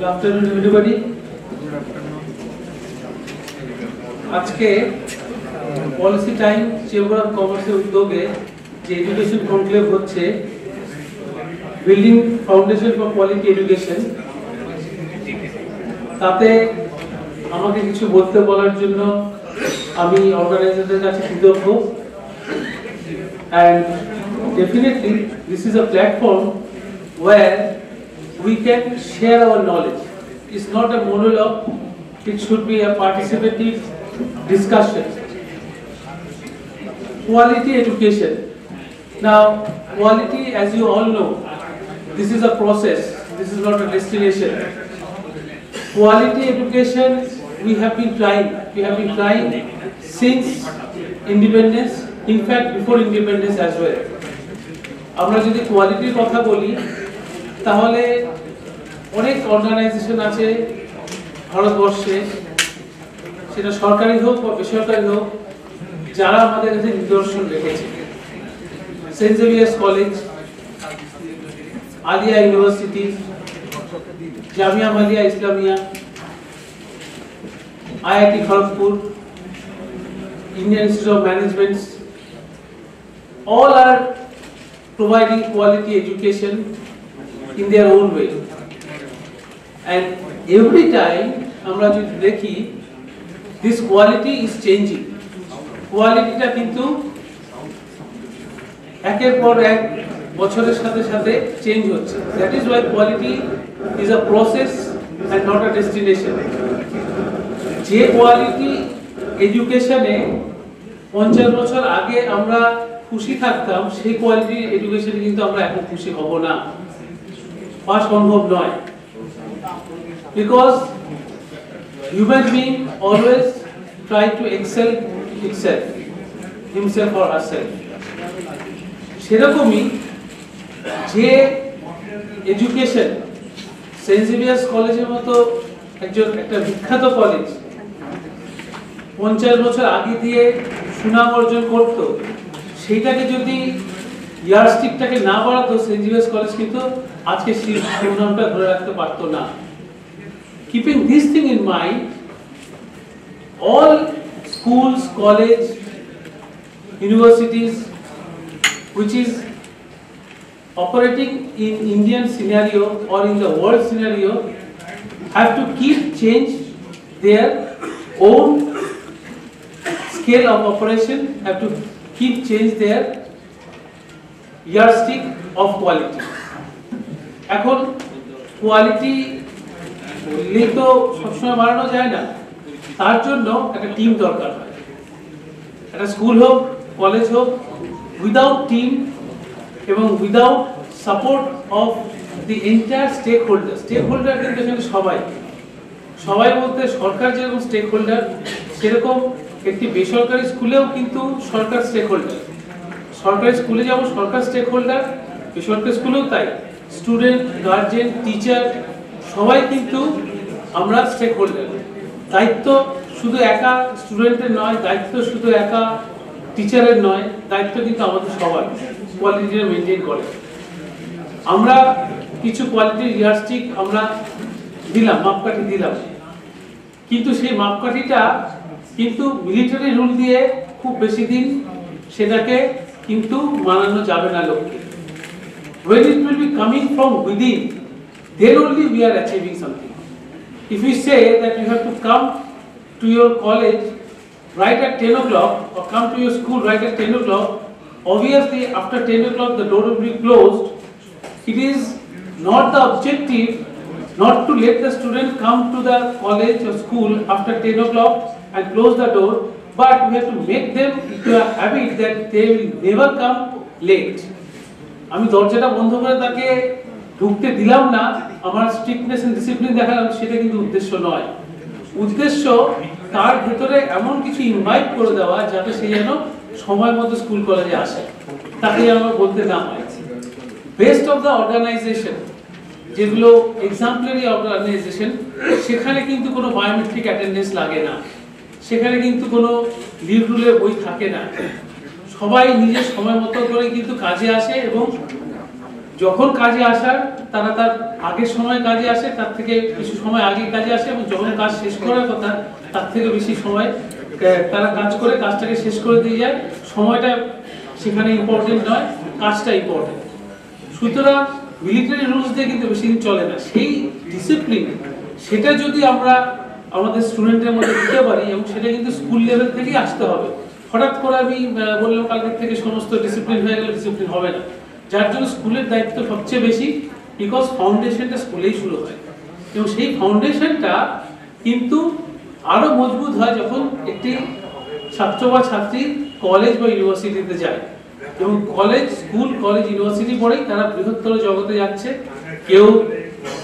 Good afternoon, everybody. আজকে policy time chamber of কমার্সের উদ্যোগে যে এডুকেশন কনক্লেভ হচ্ছে, building foundation for quality education, তাতে আমাকে কিছু বলতে বলার জন্য আমি অর্গানাইজারদের কাছে কৃতজ্ঞ। And definitely this is a platform where we can share our knowledge. It's not a monologue, it should be a participative discussion. Quality education. Now, quality, as you all know, this is a process, this is not a destination. Quality education, we have been trying since independence, in fact before independence as well. আমরা যদি কোয়ালিটির কথা বলি তাহলে অনেক organisation আছে ভারতবর্ষে, সেটা সরকারি হোক বা বেসরকারি হোক, যারা আমাদের কাছে নিদর্শন রেখেছে। Saint Xavier's college, Aliah university, Jamia Millia Islamia, IIT Kharagpur, Indian Institute of Management, all are providing quality education in their own way. And every time আমরা যদি দেখি, this quality is changing. কোয়ালিটিটা কিন্তু একের পর এক বছরের সাথে সাথে চেঞ্জ হচ্ছে। That is why quality is a process and not a destination. যে কোয়ালিটি এডুকেশনে 50 বছর আগে আমরা খুশি থাকতাম, সেই কোয়ালিটি এডুকেশনে কিন্তু আমরা এখন খুশি হব না, পাওয়া সম্ভব নয়। Because human being always try to excel himself or herself. সেরকমই যে এডুকেশন সেন্ট জেভিয়ার্স কলেজের মতো একটা বিখ্যাত কলেজ 50 বছর আগে দিয়ে সুনাম অর্জন করত, সেইটাকে যদি ইয়ারস্টিকটাকে না বাড়াতো, সেন্ট জেভিয়ার্স কলেজ কিন্তু আজকে সেই সুনামটা ধরে রাখতে পারতো না। Keeping this thing in mind, all schools, college, universities which is operating in Indian scenario or in the world scenario have to keep change their own scale of operation, have to keep change their yardstick of quality. এখন quality বললেই তো সবসময় বাড়ানো যায় না, তার জন্য একটা টিম দরকার হয়। একটা স্কুল হোক, কলেজ হোক, উইদাউট টিম এবং without support of the entire stakeholder কিন্তু এখানে সবাই বলতে সরকার যেরকম স্টেক হোল্ডার, সেরকম একটি বেসরকারি স্কুলেও কিন্তু সরকার স্টেক হোল্ডার। সরকারি স্কুলে যেমন সরকার স্টেক হোল্ডার, বেসরকারি স্কুলেও তাই। স্টুডেন্ট, গার্জেন, টিচার সবাই কিন্তু আমরা স্টেক হোল্ডার। দায়িত্ব শুধু একা স্টুডেন্টের নয়, দায়িত্ব শুধু একা টিচারের নয়, দায়িত্ব কিন্তু আমাদের সবার কোয়ালিটিটা মেনটেন করে। আমরা কিছু কোয়ালিটির ইয়ারস্টিক আমরা দিলাম, মাপকাঠি দিলাম, কিন্তু সেই মাপকাঠিটা কিন্তু মিলিটারি রুল দিয়ে খুব বেশি দিন সেটাকে কিন্তু মানানো যাবে না লোককে। When it will be coming from within, then only we are achieving something. If we say that you have to come to your college right at 10 o'clock or come to your school right at 10 o'clock, obviously after 10 o'clock the door will be closed. It is not the objective not to let the student come to the college or school after 10 o'clock and close the door, but we have to make them into a habit that they will never come late. আমি দরজাটা বন্ধ করে তাকে ঢুকতে দিলাম না, আমার strictness and discipline দেখালাম, সেটা কিন্তু উদ্দেশ্য নয়। উদ্দেশ্য তার ভেতরে এমন কিছু ইনভাইট করে দেওয়া যাতে সে যেন সময় মতো স্কুল কলেজে আসে, তাকে যেন বলতে না হয়। বেস্ট অফ দ্য অর্গানাইজেশন যেগুলো এক্সাম্পলারি অর্গানাইজেশন, সেখানে কিন্তু কোনো বায়োমেট্রিক অ্যাটেন্ডেন্স লাগে না, সেখানে কিন্তু কোনো লিভ রুলের বই থাকে না, সবাই নিজের সময় মতো করে কিন্তু কাজে আসে এবং যখন কাজে আসার তারা তার আগের সময় কাজে আসে, তার থেকে কিছু সময় আগে কাজে আসে, এবং যখন কাজ শেষ করার কথা তার থেকে বেশি সময় তারা কাজ করে কাজটাকে শেষ করে দিয়ে যায়। সময়টা সেখানে ইম্পর্টেন্ট নয়, কাজটা ইম্পর্টেন্ট। সুতরাং মিলিটারি রুলস দিয়ে কিন্তু বেশি দিন চলে না। সেই ডিসিপ্লিন সেটা যদি আমরা আমাদের স্টুডেন্টদের মধ্যে দিতে পারি, এবং সেটা কিন্তু স্কুল লেভেল থেকেই আসতে হবে। হঠাৎ করে আমি বললাম কালকের থেকে সমস্ত ডিসিপ্লিন হয়ে গেলে ডিসিপ্লিন হবে না। যার জন্য স্কুলের দায়িত্ব সবচেয়ে বেশি, বিকজ ফাউন্ডেশনটা স্কুলেই শুরু হয়, এবং সেই ফাউন্ডেশনটা কিন্তু আরো মজবুত হয় যখন একটি ছাত্র বা ছাত্রী কলেজ বা ইউনিভার্সিটিতে যায়, এবং কলেজ, স্কুল, কলেজ, ইউনিভার্সিটি পড়েই তারা বৃহত্তর জগতে যাচ্ছে। কেউ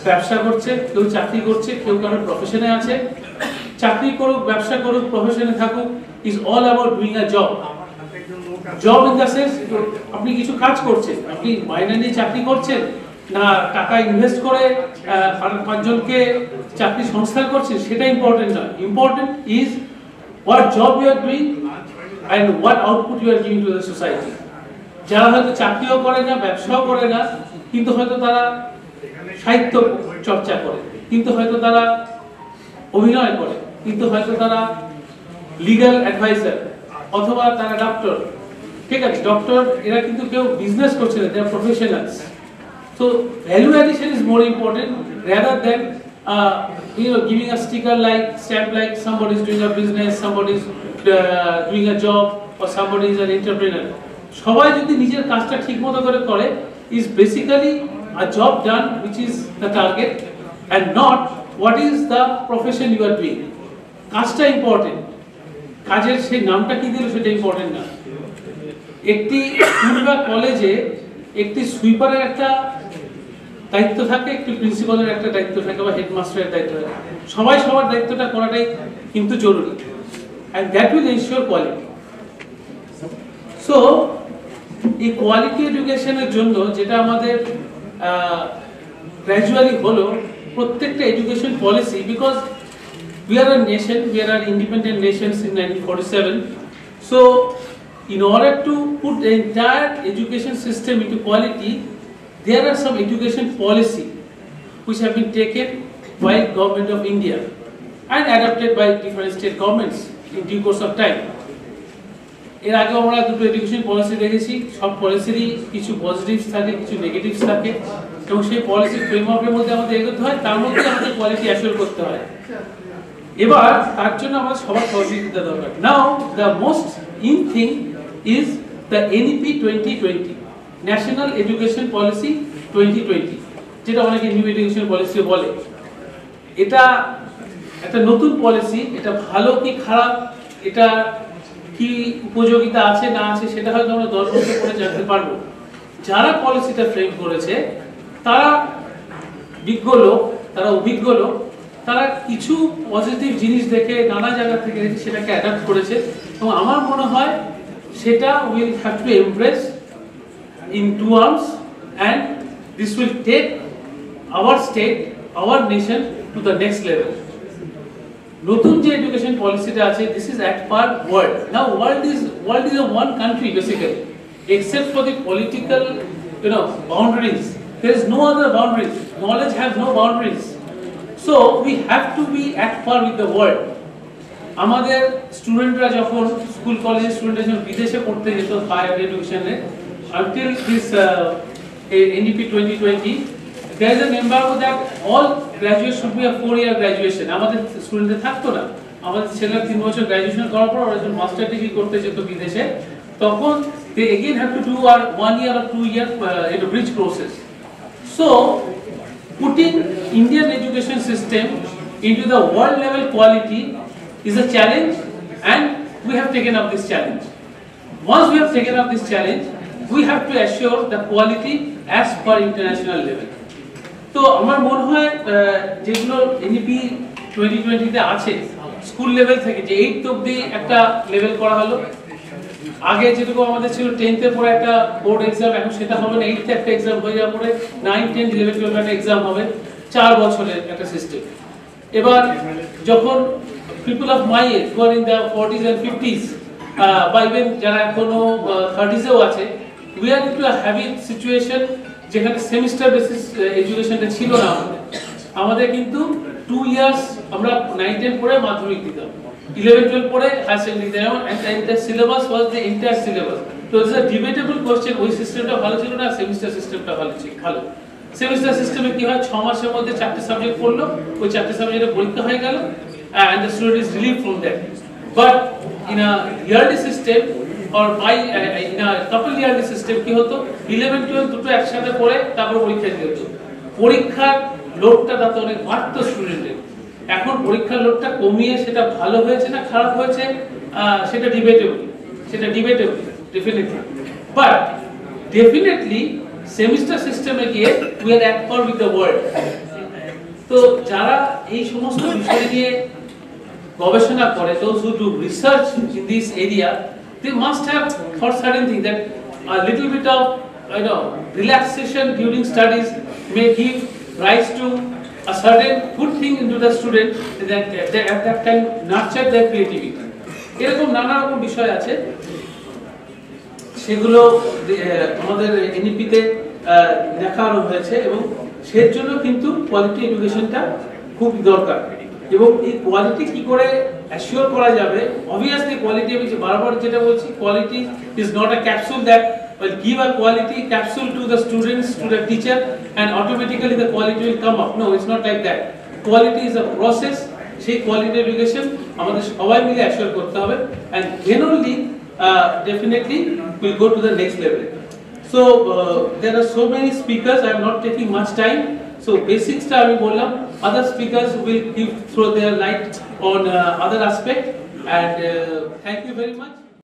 ব্যবসা করছে, কেউ চাকরি করছে, কেউ কারোর প্রফেশনে আছে। চাকরি করুক, ব্যবসা করুক, প্রফেশনে থাকুক, is all about doing a job. Job in the sense আপনি কিছু কাজ করছেন, আপনি মাইনে নিয়ে চাকরি করছেন না টাকা ইনভেস্ট করে পাঁচজনকে চাকরি সংস্থান করছেন, সেটা ইম্পর্টেন্ট নয়। Important is what job you are doing and what output you are giving to the society. যারা হয়তো চাকরিও করে না, ব্যবসাও করে না, কিন্তু হয়তো তারা সাহিত্য চর্চা করে, কিন্তু হয়তো তারা অভিনয় করে, কিন্তু হয়তো তারা লিগ্যাল অ্যাডভাইজার, অথবা তারা ডক্টর। ঠিক আছে, ডক্টর এরা কিন্তু কেউ বিজনেস করছে না, দে আর professionals. So value addition is more important rather than giving a sticker like stamp like somebody is doing a business, somebody is doing a job, or somebody is an entrepreneur. সবাই যদি নিজের কাজটা ঠিকমতো করে is basically a job done which is the target and not what is the profession you are doing. কাজটা important, কাজের সেই নামটা কি দিল সেটা ইম্পর্টেন্ট না। একটি স্কুল বা কলেজে একটি সুইপারের একটা দায়িত্ব থাকে, একটি প্রিন্সিপালের একটা দায়িত্ব থাকে, বা হেডমাস্টারের দায়িত্ব থাকে। সবাই সবার দায়িত্বটা করাটাই কিন্তু জরুরি, and that will ensure quality. So এই কোয়ালিটি এডুকেশনের জন্য যেটা আমাদের গ্র্যাজুয়ালি হলো প্রত্যেকটা education policy, because we are a nation, we are an independent nation since 1947. So in order to put the entire education system into quality, there are some education policy which have been taken by Government of India and adopted by different state governments in due course of time. এর আগে আমরা দুটো education policy দেখেছি, সব পলিসিরই কিছু positives থাকে, কিছু negatives থাকে, এবং সেই পলিসি ফ্রেমওয়ার্কের মধ্যে আমাদের এগোতে হয়, তার মধ্যে আমাদের কোয়ালিটি অ্যাসিওর করতে হয়। এবার তার জন্য আমাদের সবার সহযোগিতা দরকার। Now the most in thing is the NEP 2020, national education policy 2020, যেটা অনেকে নিউ এডুকেশন পলিসি বলে। এটা একটা নতুন পলিসি, এটা ভালো কি খারাপ, এটা কি উপযোগিতা আছে না আছে, সেটা হয়তো আমরা 10 বছর পরে জানতে পারবো। যারা পলিসিটা ফ্রেম করেছে তারা বিজ্ঞ লোক, তারা অভিজ্ঞ লোক, তারা কিছু পজিটিভ জিনিস দেখে নানা জায়গা থেকে সেটাকে অ্যাডাপ্ট করেছে, এবং আমার মনে হয় সেটা will have to embrace in two arms, and this will take our state, our nation to the next level. নতুন যে এডুকেশন পলিসিটা আছে, this is at par world. Now world is a one country basically, except for the political boundaries. There is no other boundaries. Knowledge has no boundaries. So we have to be at par with the world. আমাদের স্টুডেন্টরা যখন school কলেজের স্টুডেন্টরা যখন বিদেশে পড়তে যেত higher এডুকেশনে, until this NEP 2020, there is an embargo that all graduates should be a 4-year graduation. আমাদের স্টুডেন্টদের থাকতো না, আমাদের ছেলেরা 3 বছর গ্রাজুয়েশন করার পর ওরা যখন মাস্টার ডিগ্রি করতে যেত বিদেশে, তখন they again have to do a 1 year or 2 year bridge process. So putting Indian education system into the world level quality is a challenge, and we have taken up this challenge. Once we have taken up this challenge, we have to assure the quality as per international level. তো আমার মনে হয় যেগুলো NEP 2020 তে আছে, school level থেকে যে 8th অবধি একটা লেভেল করা হলো। আগে যেটুকু আমাদের ছিল 10th এর পরে একটা বোর্ড এক্সাম, এখন সেটা হবে না, 8th একটা এক্সাম হয়ে যাওয়ার পরে 9, 10, 11, 12 একটা এক্সাম হবে, 4 বছরের একটা সিস্টেম। এবার যখন people of my age who are in the 40s and 50s, বা even যারা এখনো 30s এও আছে, we are into a habit situation যেখানে সেমিস্টার বেসিস এডুকেশনটা ছিল না আমাদের কিন্তু 2 ইয়ার্স আমরা 9 10 পড়ে মাধ্যমিক দিতাম, 11 12 পড়ে হায়ার সেকেন্ডারি দিতাম, and the syllabus was the entire syllabus. So it's a debatable question, ওই সিস্টেমটা ভালো ছিল না সেমিস্টার সিস্টেমটা ভালো ছিল। ভালো সেমিস্টার সিস্টেমে কি হয়, 6 মাসের মধ্যে 4টে সাবজেক্ট পড়লো, ওই 4টে সাবজেক্টের পরীক্ষা হয়ে গেল, and the student is relieved from that. But in a yearly system or in a couple yearly system কি হতো, 11 12 দুটো একসাথে পড়ে তারপর পরীক্ষা দিতে হতো। পরীক্ষার লোডটা তাতে অনেক বাড়তো স্টুডেন্টের। এখন পরীক্ষার লোডটা কমিয়ে সেটা ভালো হয়েছে না খারাপ হয়েছে সেটা debatable, definitely. But definitely semester সিস্টেমে গিয়ে we are at per with the world. তো যারা এই সমস্ত বিষয় নিয়ে গবেষণা করে, those who do research in this area, they must have thought certain things, that a little bit of relaxation during studies may give rise to a certain good thing into the student that can nurture their creativity. এরকম নানা রকম বিষয় আছে, সেগুলো আমাদের এনইপিতে দেখানো হয়েছে, এবং সেই জন্য কিন্তু কোয়ালিটি এডুকেশনটা খুব দরকার। এবং এই কোয়ালিটি কি করে অ্যাসিওর করা যাবে, অবভিয়াসলি কোয়ালিটি আমি বারবার যেটা বলছি, quality is not a capsule that will give a quality capsule to the students, to the teacher, and automatically the quality will come up. No, it's not like that. Quality is a process. সেই quality education আমাদের সবাই মিলে assure করতে হবে, and then only definitely we'll go to the next level. So there are so many speakers, I am not taking much time. So basics টা আমি বললাম, other speakers will throw their light on other aspect, and thank you very much.